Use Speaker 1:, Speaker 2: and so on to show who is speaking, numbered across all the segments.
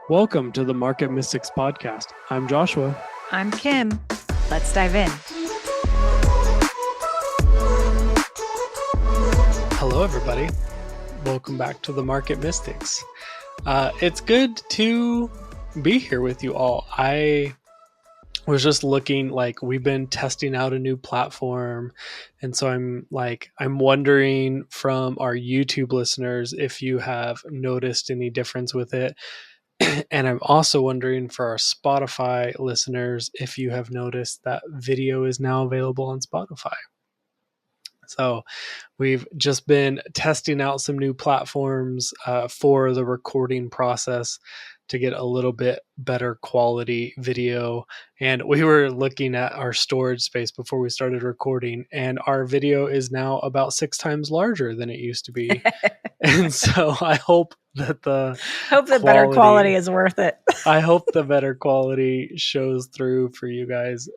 Speaker 1: Welcome to the Market Mystics podcast. I'm Joshua.
Speaker 2: I'm Kim. Let's dive in.
Speaker 1: Hello, everybody. Welcome back to the Market Mystics. It's good to be here with you all. I was just looking, we've been testing out a new platform, and so I'm wondering from our YouTube listeners if you have noticed any difference with it. And I'm also wondering for our Spotify listeners if you have noticed that video is now available on Spotify. So we've just been testing out some new platforms for the recording process to get a little bit better quality video. And we were looking at our storage space before we started recording, and our video is now about 6 times larger than it used to be. And so I hope that the
Speaker 2: better quality is worth it.
Speaker 1: I hope the better quality shows through for you guys,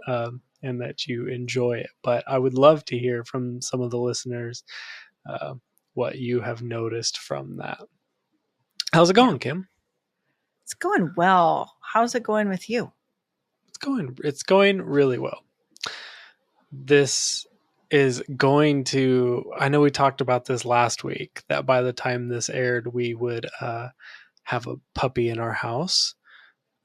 Speaker 1: and that you enjoy it. But I would love to hear from some of the listeners what you have noticed from that. How's it going, Kim?
Speaker 2: It's going well. How's it going with you?
Speaker 1: It's going really well. This is going to, I know we talked about this last week, that by the time this aired, we would have a puppy in our house.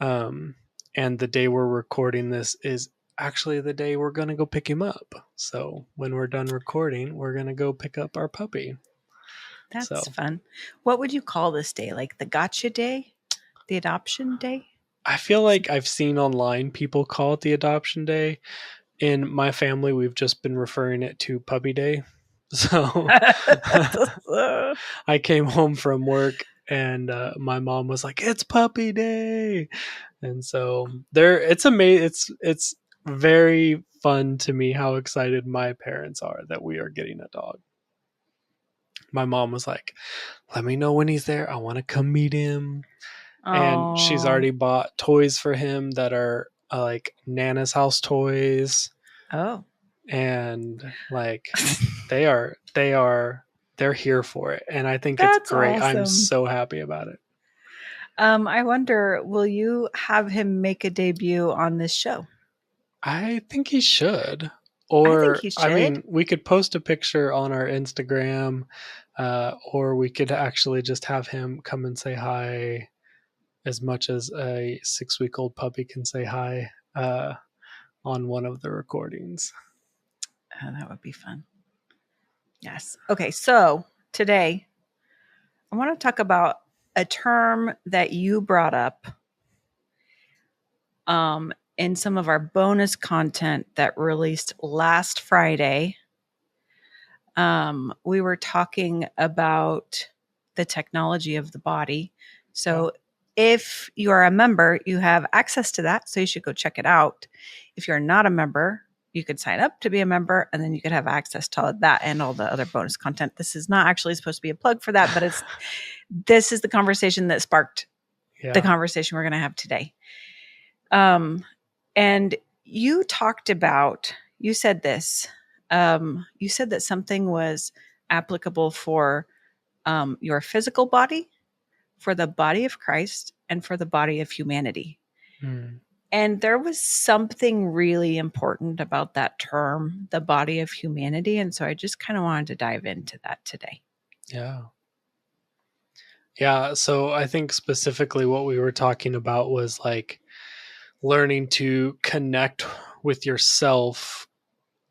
Speaker 1: And the day we're recording this is actually the day we're going to go pick him up. So when we're done recording, we're going to go pick up our puppy.
Speaker 2: That's fun. What would you call this day? Like the gotcha day? The adoption day?
Speaker 1: I feel like I've seen online people call it the adoption day. In my family, we've just been referring it to puppy day. So I came home from work and my mom was like, "It's puppy day." And so it's amazing. It's very fun to me how excited my parents are that we are getting a dog. My mom was like, "Let me know when he's there. I want to come meet him." And she's already bought toys for him that are like Nana's house toys.
Speaker 2: Oh.
Speaker 1: And they're here for it. And I think it's great. Awesome. I'm so happy about it.
Speaker 2: I wonder, will you have him make a debut on this show?
Speaker 1: I think he should. Or, I mean, we could post a picture on our Instagram, or we could actually just have him come and say hi, as much as a 6-week-old puppy can say hi on one of the recordings.
Speaker 2: Oh, that would be fun. Yes. Okay, so today I want to talk about a term that you brought up in some of our bonus content that released last Friday. We were talking about the technology of the body. So if you are a member, you have access to that. So you should go check it out. If you're not a member, you could sign up to be a member, and then you could have access to that and all the other bonus content. This is not actually supposed to be a plug for that, but this is the conversation that sparked the conversation we're going to have today. And you said this, you said that something was applicable for your physical body, for the body of Christ, and for the body of humanity. And there was something really important about that term, the body of humanity. And so I just kind of wanted to dive into that today.
Speaker 1: Yeah. So I think specifically what we were talking about was learning to connect with yourself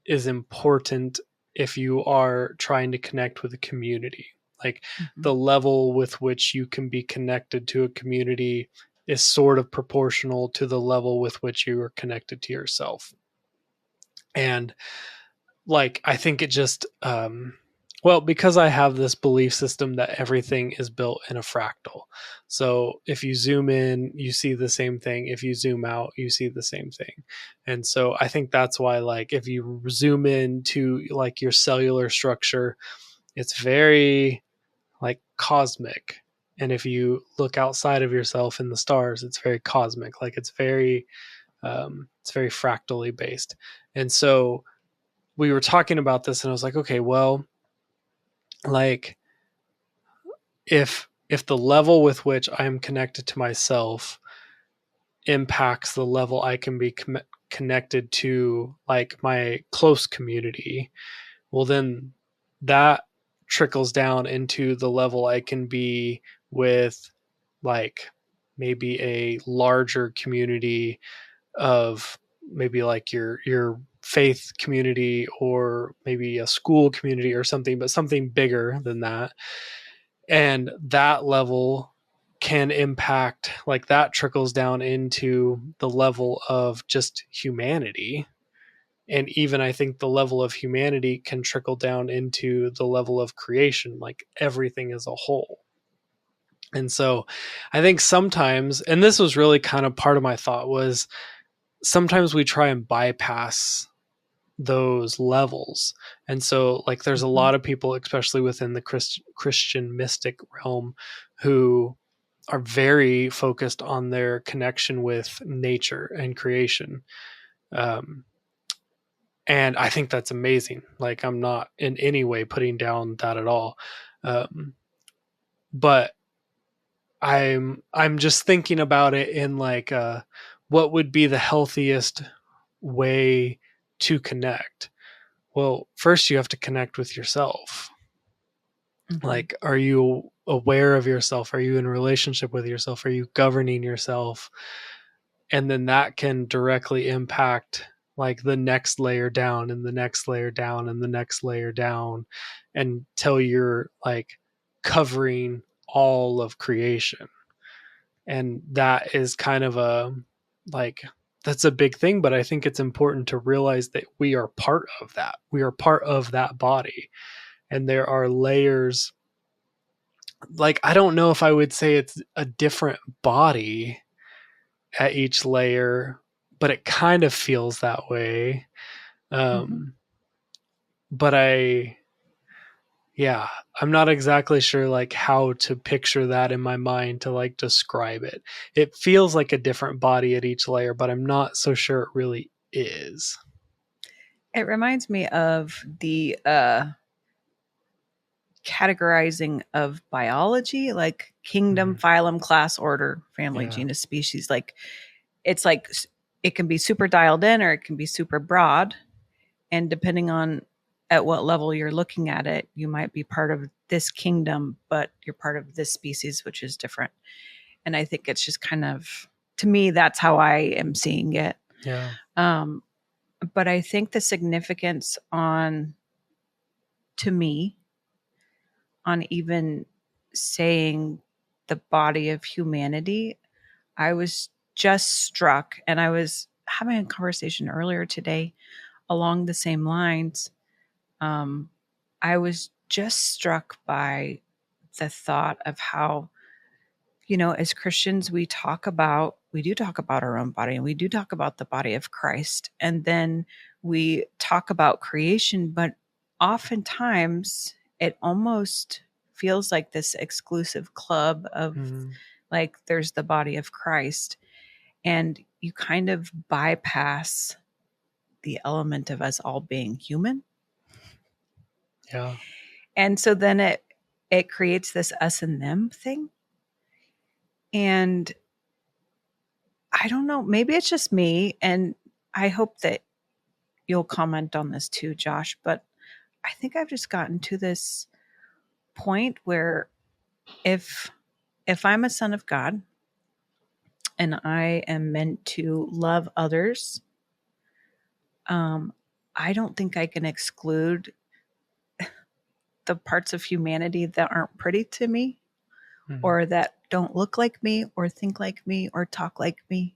Speaker 1: is important if you are trying to connect with a community. The level with which you can be connected to a community is sort of proportional to the level with which you are connected to yourself. And I think it just, because I have this belief system that everything is built in a fractal. So if you zoom in, you see the same thing. If you zoom out, you see the same thing. And so I think that's why, if you zoom in to your cellular structure, it's very cosmic. And if you look outside of yourself in the stars, it's very cosmic. It's very fractally based. And so we were talking about this, and I was like, okay, well, if if the level with which I'm connected to myself impacts the level I can be connected to, like, my close community, well, then that trickles down into the level I can be with, like, maybe a larger community of maybe like your faith community, or maybe a school community or something, but something bigger than that. And that level can impact, like, that trickles down into the level of just humanity. And even I think the level of humanity can trickle down into the level of creation, like everything as a whole. And so I think sometimes, and this was really kind of part of my thought, was sometimes we try and bypass those levels. And so, like, there's a lot of people, especially within the Christian mystic realm, who are very focused on their connection with nature and creation. And I think that's amazing. Like, I'm not in any way putting down that at all. But I'm just thinking about it in, like, what would be the healthiest way to connect? Well, first you have to connect with yourself. Mm-hmm. Like, are you aware of yourself? Are you in a relationship with yourself? Are you governing yourself? And then that can directly impact, like, the next layer down and the next layer down and the next layer down, until you're, like, covering all of creation. And that is kind of a, like, that's a big thing, but I think it's important to realize that we are part of that. We are part of that body. And there are layers. Like, I don't know if I would say it's a different body at each layer, but it kind of feels that way. But I'm not exactly sure, like, how to picture that in my mind to, like, describe it. It feels like a different body at each layer, but I'm not so sure it really is.
Speaker 2: It reminds me of the categorizing of biology, like kingdom, phylum, class, order, family, genus, species. Like, it's like it can be super dialed in or it can be super broad. And depending on at what level you're looking at it, you might be part of this kingdom, but you're part of this species, which is different. And I think it's just kind of, to me, that's how I am seeing it.
Speaker 1: Yeah.
Speaker 2: But I think the significance to me, on even saying the body of humanity, I was just struck, and I was having a conversation earlier today along the same lines. I was just struck by the thought of how, as Christians, we do talk about our own body, and we do talk about the body of Christ. And then we talk about creation, but oftentimes it almost feels like this exclusive club of like, there's the body of Christ, and you kind of bypass the element of us all being human.
Speaker 1: Yeah.
Speaker 2: And so then it creates this us and them thing. And I don't know, maybe it's just me, and I hope that you'll comment on this too, Josh, but I think I've just gotten to this point where if I'm a son of God and I am meant to love others, I don't think I can exclude the parts of humanity that aren't pretty to me, or that don't look like me, or think like me, or talk like me,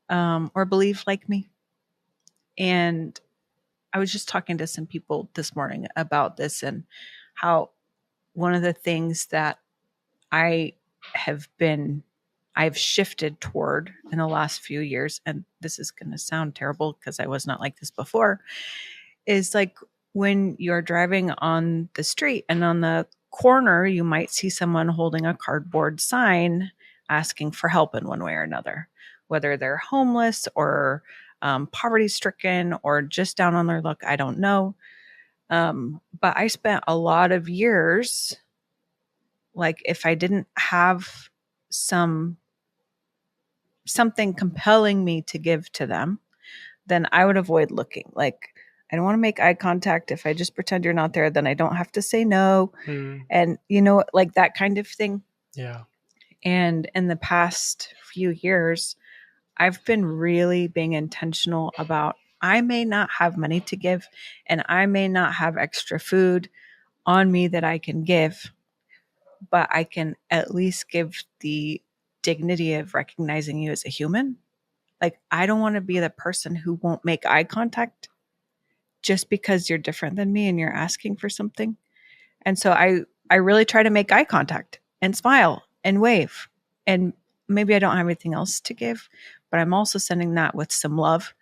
Speaker 2: or believe like me. And I was just talking to some people this morning about this, and how one of the things that I've shifted toward in the last few years, and this is going to sound terrible because I was not like this before, is like when you're driving on the street and on the corner, you might see someone holding a cardboard sign asking for help in one way or another, whether they're homeless or poverty stricken or just down on their luck. I don't know. But I spent a lot of years like if I didn't have something compelling me to give to them, then I would avoid looking. Like, I don't want to make eye contact. If I just pretend you're not there, then I don't have to say no. And, like that kind of thing.
Speaker 1: Yeah.
Speaker 2: And in the past few years, I've been really being intentional about, I may not have money to give and I may not have extra food on me that I can give, but I can at least give the dignity of recognizing you as a human. Like, I don't want to be the person who won't make eye contact just because you're different than me and you're asking for something. And so I really try to make eye contact and smile and wave. And maybe I don't have anything else to give, but I'm also sending that with some love.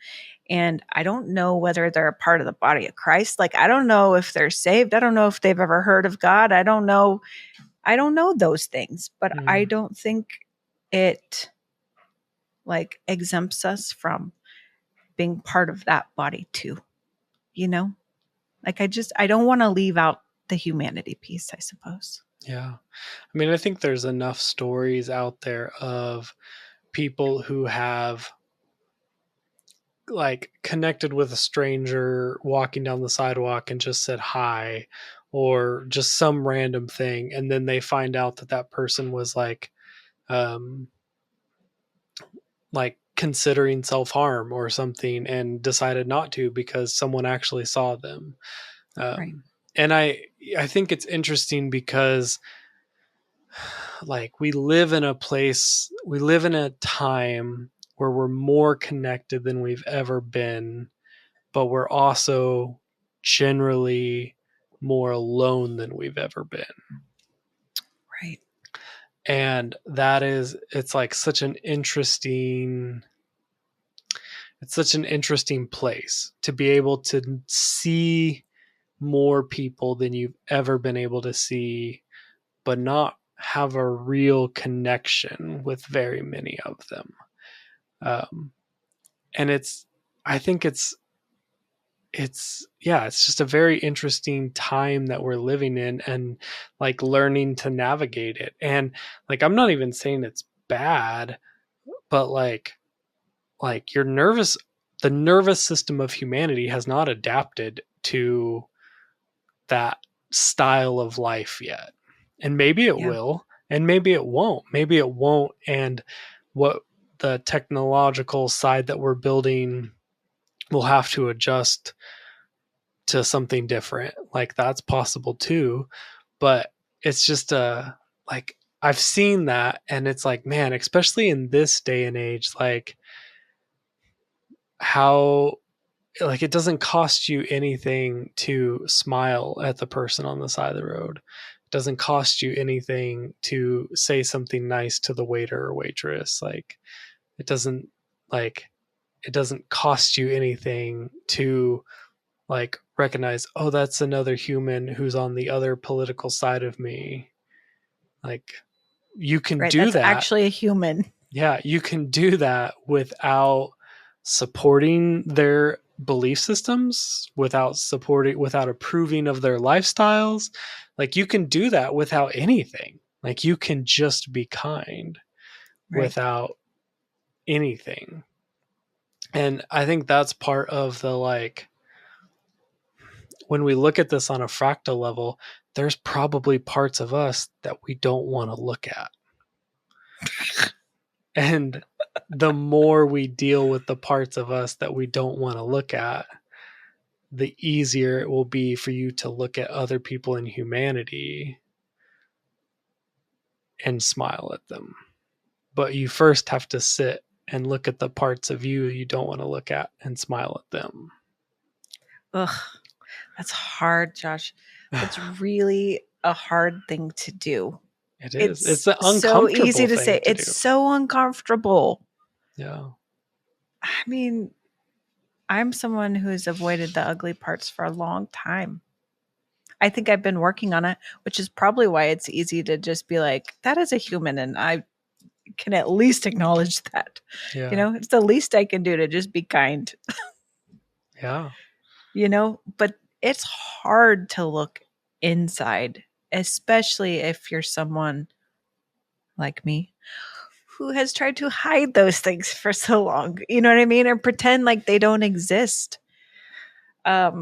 Speaker 2: And I don't know whether they're a part of the body of Christ. Like, I don't know if they're saved. I don't know if they've ever heard of God. I don't know those things, but I don't think it like exempts us from being part of that body too. Like, I don't want to leave out the humanity piece, I suppose.
Speaker 1: Yeah. I mean, I think there's enough stories out there of people who have like connected with a stranger walking down the sidewalk and just said hi, or just some random thing, and then they find out that that person was like considering self-harm or something and decided not to because someone actually saw them.
Speaker 2: Right.
Speaker 1: And I think it's interesting because like we live in a time where we're more connected than we've ever been, but we're also generally more alone than we've ever been.
Speaker 2: Right.
Speaker 1: And it's like such an interesting place to be able to see more people than you've ever been able to see, but not have a real connection with very many of them. And I think it's just a very interesting time that we're living in, and like learning to navigate it. And like, I'm not even saying it's bad, but like the nervous system of humanity has not adapted to that style of life yet. And maybe it will, and maybe it won't. And what the technological side that we're building will have to adjust to something different. Like, that's possible too. But it's just like, I've seen that, and it's like, man, especially in this day and age, like how like it doesn't cost you anything to smile at the person on the side of the road. It doesn't cost you anything to say something nice to the waiter or waitress. Like, it doesn't cost you anything to like recognize, oh, that's another human who's on the other political side of me. Like, you can do
Speaker 2: that's
Speaker 1: that.
Speaker 2: Actually a human.
Speaker 1: Yeah, you can do that without supporting their belief systems, without approving of their lifestyles. Like, you can do that without anything. Like, you can just be kind without anything. And I think that's part of the, like, when we look at this on a fractal level, there's probably parts of us that we don't want to look at. And the more we deal with the parts of us that we don't want to look at, the easier it will be for you to look at other people in humanity and smile at them. But you first have to sit and look at the parts of you don't want to look at and smile at them.
Speaker 2: Ugh, that's hard, Josh. That's really a hard thing to do.
Speaker 1: It is. It's an uncomfortable so easy to say.
Speaker 2: It's so uncomfortable.
Speaker 1: Yeah.
Speaker 2: I mean, I'm someone who's avoided the ugly parts for a long time. I think I've been working on it, which is probably why it's easy to just be like, that is a human, and I can at least acknowledge that.
Speaker 1: Yeah.
Speaker 2: It's the least I can do to just be kind.
Speaker 1: Yeah.
Speaker 2: But it's hard to look inside especially if you're someone like me who has tried to hide those things for so long, you know what I mean? Or pretend like they don't exist. But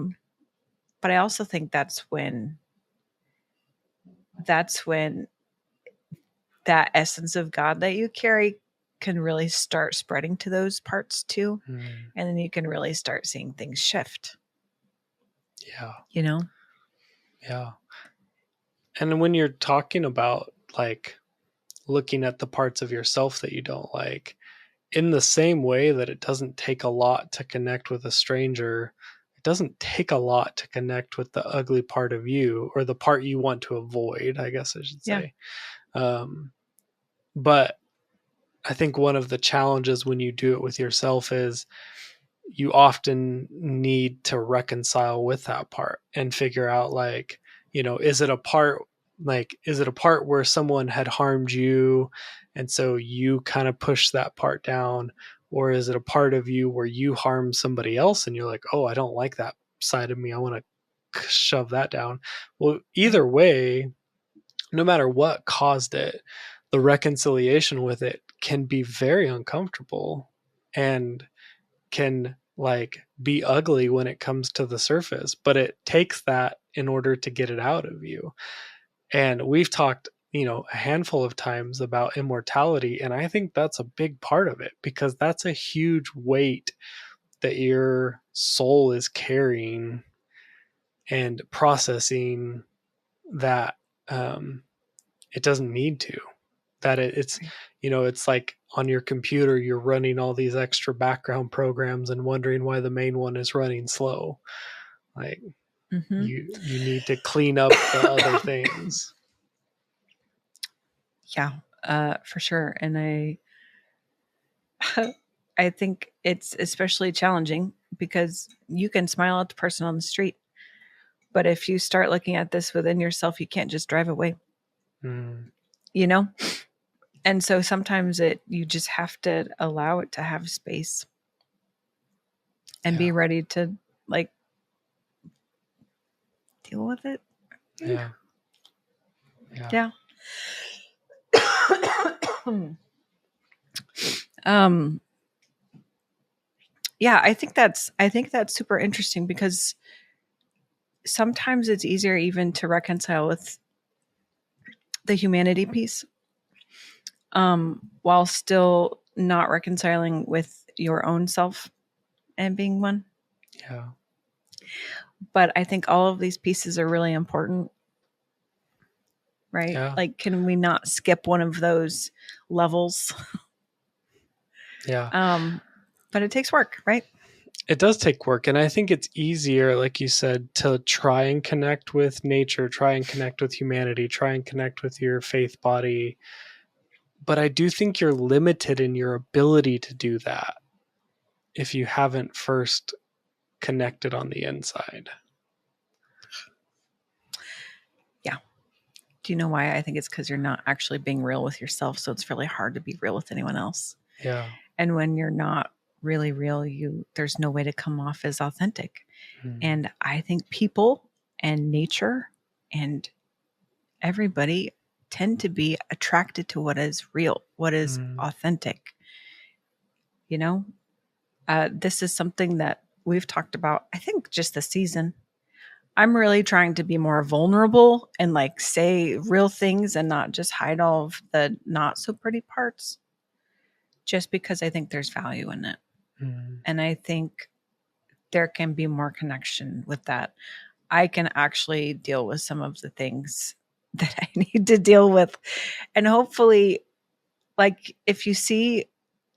Speaker 2: I also think that's when that essence of God that you carry can really start spreading to those parts too.
Speaker 1: Mm.
Speaker 2: And then you can really start seeing things shift.
Speaker 1: Yeah.
Speaker 2: You know?
Speaker 1: Yeah. And when you're talking about like looking at the parts of yourself that you don't like, in the same way that it doesn't take a lot to connect with a stranger, it doesn't take a lot to connect with the ugly part of you, or the part you want to avoid, I guess I should
Speaker 2: Yeah.
Speaker 1: say. But I think one of the challenges when you do it with yourself is you often need to reconcile with that part and figure out, like, is it a part, where someone had harmed you and so you kind of push that part down, or is it a part of you where you harm somebody else and you're like, oh, I don't like that side of me, I want to shove that down. Well, either way, no matter what caused it, the reconciliation with it can be very uncomfortable and can like be ugly when it comes to the surface, but it takes that in order to get it out of you. And we've talked, a handful of times about immortality, and I think that's a big part of it, because that's a huge weight that your soul is carrying and processing, that it doesn't need to, that it's
Speaker 2: Right.
Speaker 1: it's like on your computer you're running all these extra background programs and wondering why the main one is running slow. Like,
Speaker 2: Mm-hmm.
Speaker 1: you need to clean up the other things.
Speaker 2: Yeah, for sure. And I think it's especially challenging because you can smile at the person on the street, but if you start looking at this within yourself, you can't just drive away,
Speaker 1: Mm,
Speaker 2: you know? And so sometimes you just have to allow it to have space and
Speaker 1: yeah,
Speaker 2: be ready to like deal with it.
Speaker 1: yeah, yeah,
Speaker 2: Yeah. um yeah, I think that's super interesting because sometimes it's easier even to reconcile with the humanity piece, while still not reconciling with your own self and being one.
Speaker 1: yeah,
Speaker 2: But I think all of these pieces are really important, right?
Speaker 1: yeah,
Speaker 2: Like, can we not skip one of those levels?
Speaker 1: yeah.
Speaker 2: But it takes work, right?
Speaker 1: It does take work, and I think it's easier, like you said, to try and connect with nature, try and connect with humanity, try and connect with your faith body. But I do think you're limited in your ability to do that if you haven't first connected on the inside.
Speaker 2: Yeah. Do you know why? I think it's because you're not actually being real with yourself. So it's really hard to be real with anyone else.
Speaker 1: Yeah.
Speaker 2: And when you're not really real, there's no way to come off as authentic.
Speaker 1: Mm.
Speaker 2: And I think people and nature and everybody tend to be attracted to what is real, what is
Speaker 1: Mm.
Speaker 2: authentic. You know, this is something that we've talked about, I think, just this season. I'm really trying to be more vulnerable and like say real things and not just hide all of the not so pretty parts, just because I think there's value in it.
Speaker 1: Mm.
Speaker 2: And I think there can be more connection with that. I can actually deal with some of the things that I need to deal with. And hopefully, like, if you see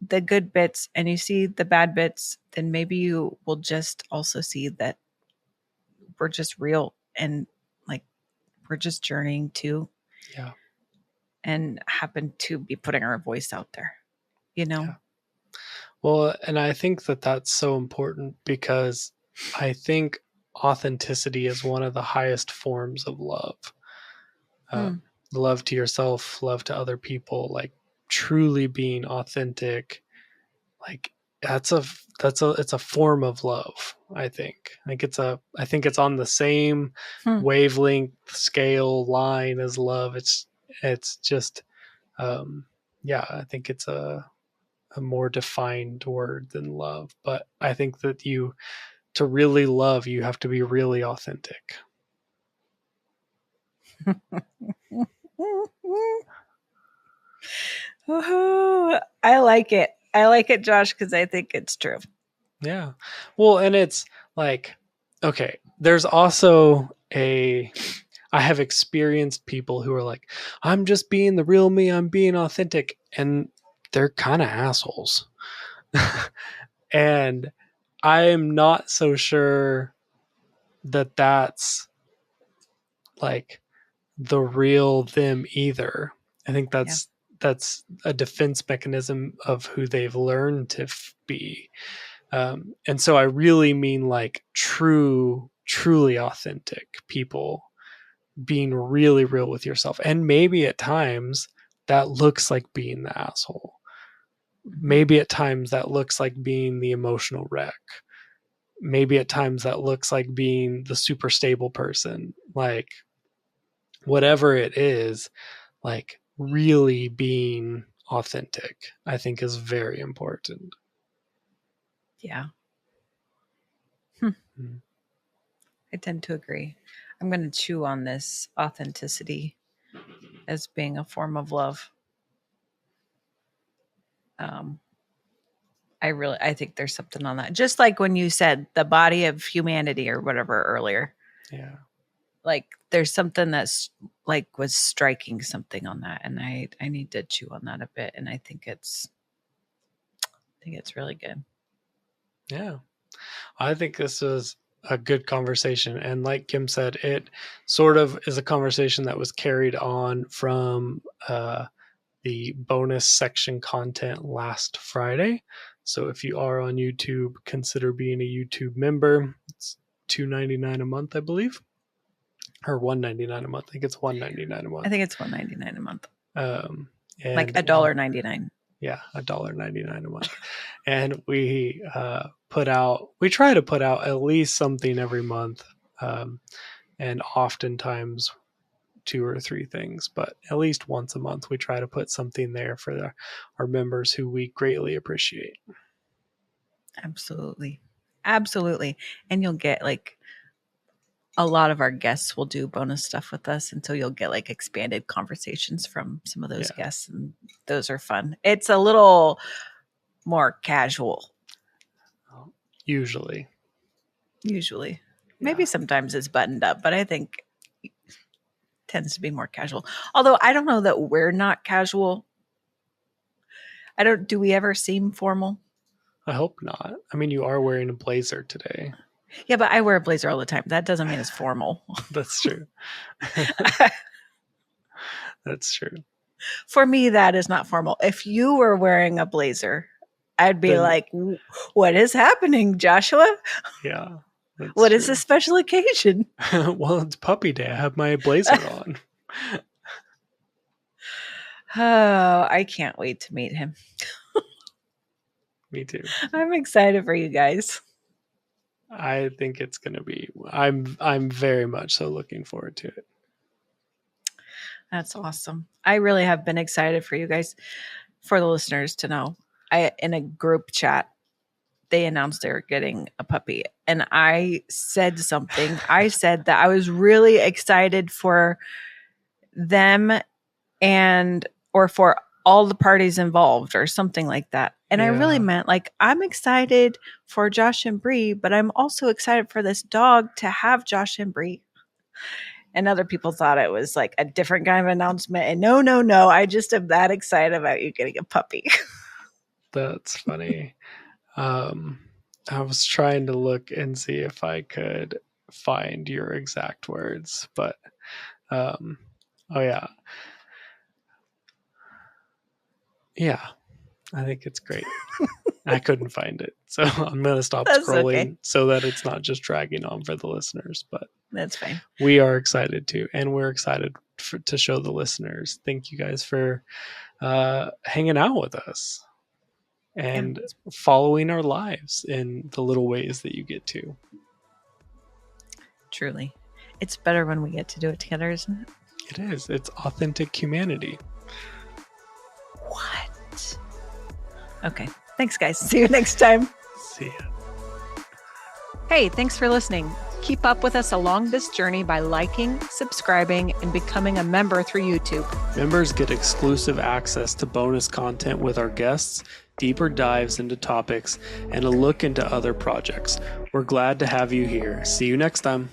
Speaker 2: the good bits and you see the bad bits, then maybe you will just also see that we're just real and like we're just journeying too
Speaker 1: Yeah.
Speaker 2: and happen to be putting our voice out there, you know?
Speaker 1: Yeah. Well, and I think that that's so important, because I think authenticity is one of the highest forms of love.
Speaker 2: Hmm.
Speaker 1: Love to yourself, love to other people, like truly being authentic. Like, it's a form of love. I think it's on the same wavelength scale line as love. It's just yeah, I think it's a more defined word than love. But I think that to really love, you have to be really authentic.
Speaker 2: Woohoo. I like it. I like it, Josh, because I think it's true.
Speaker 1: Yeah. Well, and it's like, okay, there's also I have experienced people who are like, I'm just being the real me, I'm being authentic. And they're kind of assholes. And I'm not so sure that that's like the real them either. I think that's a defense mechanism of who they've learned to be. And so I really mean like truly authentic people being really real with yourself. And maybe at times that looks like being the asshole. Maybe at times that looks like being the emotional wreck. Maybe at times that looks like being the super stable person. Like whatever it is, like really being authentic, I think is very important.
Speaker 2: Yeah. I tend to agree. I'm going to chew on this authenticity as being a form of love. I think there's something on that. Just like when you said the body of humanity or whatever earlier.
Speaker 1: Yeah.
Speaker 2: Like there's something that's like was striking something on that. And I need to chew on that a bit. And I think it's really good.
Speaker 1: Yeah. I think this is a good conversation. And like Kim said, it sort of is a conversation that was carried on from the bonus section content last Friday. So if you are on YouTube, consider being a YouTube member. It's $2.99 a month, I believe, or $1.99 a month. I think it's $1.99 a month.
Speaker 2: I think it's $1.99 a month.
Speaker 1: And
Speaker 2: like $1.99.
Speaker 1: Yeah, $1.99 a month. And we try to put out at least something every month, and oftentimes 2 or 3 things, but at least once a month we try to put something there for our members who we greatly appreciate.
Speaker 2: Absolutely. And you'll get like a lot of our guests will do bonus stuff with us, and so you'll get like expanded conversations from some of those guests, and those are fun. It's a little more casual.
Speaker 1: Usually.
Speaker 2: Maybe sometimes it's buttoned up, but I think it tends to be more casual. Although I don't know that we're not casual. Do we ever seem formal?
Speaker 1: I hope not. I mean, you are wearing a blazer today.
Speaker 2: Yeah, but I wear a blazer all the time. That doesn't mean it's formal.
Speaker 1: That's true. That's true.
Speaker 2: For me, that is not formal. If you were wearing a blazer, I'd be like, what is happening, Joshua?
Speaker 1: Yeah.
Speaker 2: What is this special occasion?
Speaker 1: Well, it's puppy day. I have my blazer on.
Speaker 2: Oh, I can't wait to meet him.
Speaker 1: Me too.
Speaker 2: I'm excited for you guys.
Speaker 1: I think it's going to be, I'm very much so looking forward to it.
Speaker 2: That's awesome. I really have been excited for you guys, for the listeners to know. In a group chat, they announced they were getting a puppy, and I said something. I said that I was really excited for them or for all the parties involved or something like that. And I really meant like, I'm excited for Josh and Bree, but I'm also excited for this dog to have Josh and Bree. And other people thought it was like a different kind of announcement. And no. I just am that excited about you getting a puppy.
Speaker 1: That's funny. I was trying to look and see if I could find your exact words, but oh yeah. Yeah, I think it's great. I couldn't find it, so I'm going to stop scrolling so that it's not just dragging on for the listeners, but
Speaker 2: that's fine.
Speaker 1: We are excited too, and we're excited to show the listeners. Thank you guys for hanging out with us. and following our lives in the little ways that you get to.
Speaker 2: Truly. It's better when we get to do it together, isn't it?
Speaker 1: It is. It's authentic humanity.
Speaker 2: What? Okay. Thanks, guys. See you next time.
Speaker 1: See ya.
Speaker 2: Hey, thanks for listening. Keep up with us along this journey by liking, subscribing, and becoming a member through YouTube.
Speaker 1: Members get exclusive access to bonus content with our guests, deeper dives into topics, and a look into other projects. We're glad to have you here. See you next time.